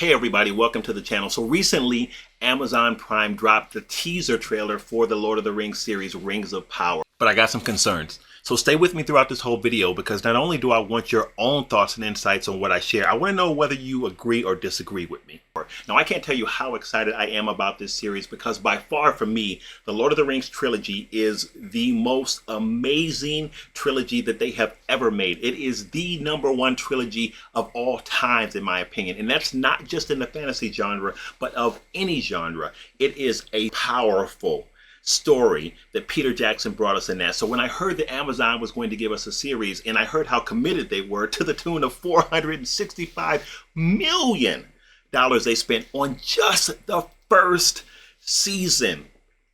Hey everybody, welcome to the channel. So recently, Amazon Prime dropped the teaser trailer for the Lord of the Rings series, Rings of Power. But I got some concerns. So stay with me throughout this whole video because not only do I want your own thoughts and insights on what I share, I want to know whether you agree or disagree with me. Now, I can't tell you how excited I am about this series because by far for me, the Lord of the Rings trilogy is the most amazing trilogy that they have ever made. It is the #1 trilogy of all times, in my opinion. And that's not just in the fantasy genre, but of any genre. It is a powerful story that Peter Jackson brought us in that. So when I heard that Amazon was going to give us a series and I heard how committed they were to the tune of $465 million they spent on just the first season.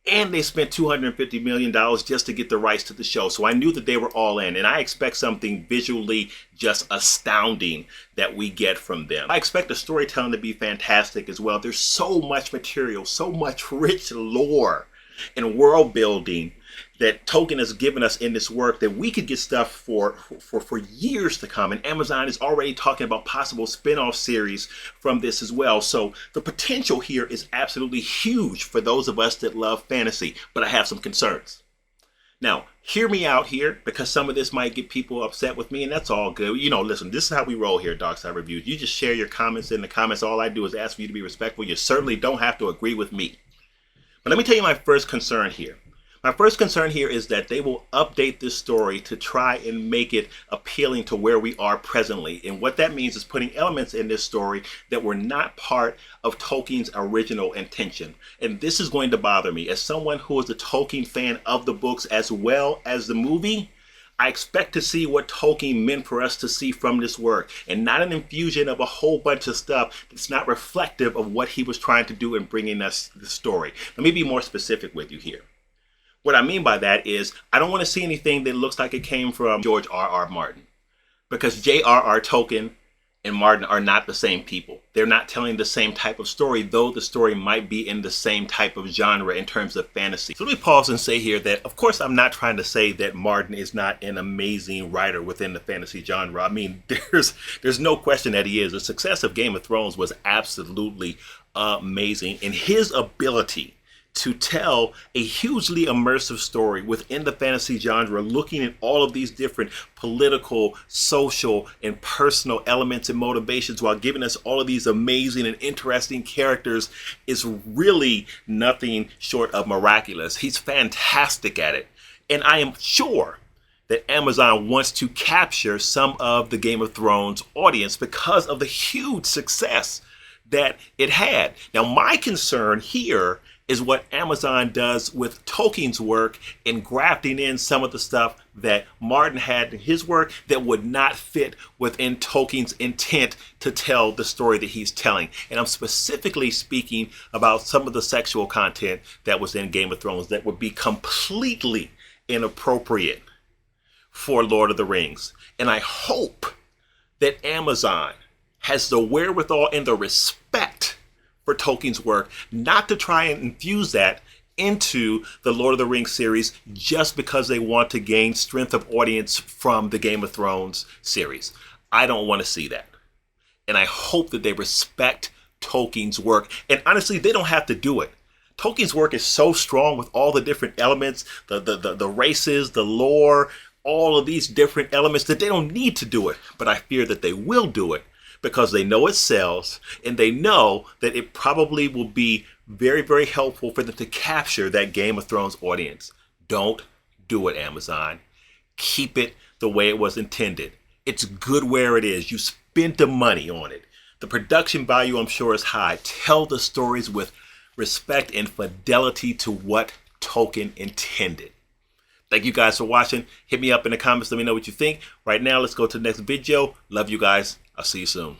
And they spent $250 million just to get the rights to the show. So I knew that they were all in. And I expect something visually just astounding that we get from them. I expect the storytelling to be fantastic as well. There's so much material, so much rich lore and world building that Tolkien has given us in this work that we could get stuff for years to come. And Amazon is already talking about possible spin-off series from this as well. So the potential here is absolutely huge for those of us that love fantasy, but I have some concerns. Now, hear me out here because some of this might get people upset with me, and that's all good. You know, listen, this is how we roll here at Dark Side Reviews. You just share your comments in the comments. All I do is ask for you to be respectful. You certainly don't have to agree with me. But let me tell you my first concern here. My first concern here is that they will update this story to try and make it appealing to where we are presently. And what that means is putting elements in this story that were not part of Tolkien's original intention. And this is going to bother me. As someone who is a Tolkien fan of the books as well as the movie, I expect to see what Tolkien meant for us to see from this work and not an infusion of a whole bunch of stuff that's not reflective of what he was trying to do in bringing us the story. Let me be more specific with you here. What I mean by that is I don't want to see anything that looks like it came from George R.R. Martin because J.R.R. Tolkien and Martin are not the same people. They're not telling the same type of story, though the story might be in the same type of genre in terms of fantasy. So let me pause and say here that, of course, I'm not trying to say that Martin is not an amazing writer within the fantasy genre. I mean, there's no question that he is. The success of Game of Thrones was absolutely amazing, and his ability to tell a hugely immersive story within the fantasy genre, looking at all of these different political, social, and personal elements and motivations while giving us all of these amazing and interesting characters is really nothing short of miraculous. He's fantastic at it. And I am sure that Amazon wants to capture some of the Game of Thrones audience because of the huge success that it had. Now, my concern here is what Amazon does with Tolkien's work in grafting in some of the stuff that Martin had in his work that would not fit within Tolkien's intent to tell the story that he's telling. And I'm specifically speaking about some of the sexual content that was in Game of Thrones that would be completely inappropriate for Lord of the Rings. And I hope that Amazon has the wherewithal and the respect for Tolkien's work not to try and infuse that into the Lord of the Rings series just because they want to gain strength of audience from the Game of Thrones series. I don't want to see that. And I hope that they respect Tolkien's work. And honestly, they don't have to do it. Tolkien's work is so strong with all the different elements, the races, the lore, all of these different elements that they don't need to do it. But I fear that they will do it because they know it sells and they know that it probably will be very, very helpful for them to capture that Game of Thrones audience. Don't do it, Amazon. Keep it the way it was intended. It's good where it is. You spent the money on it. The production value, I'm sure, is high. Tell the stories with respect and fidelity to what Tolkien intended. Thank you guys for watching. Hit me up in the comments. Let me know what you think. Right now, let's go to the next video. Love you guys. I'll see you soon.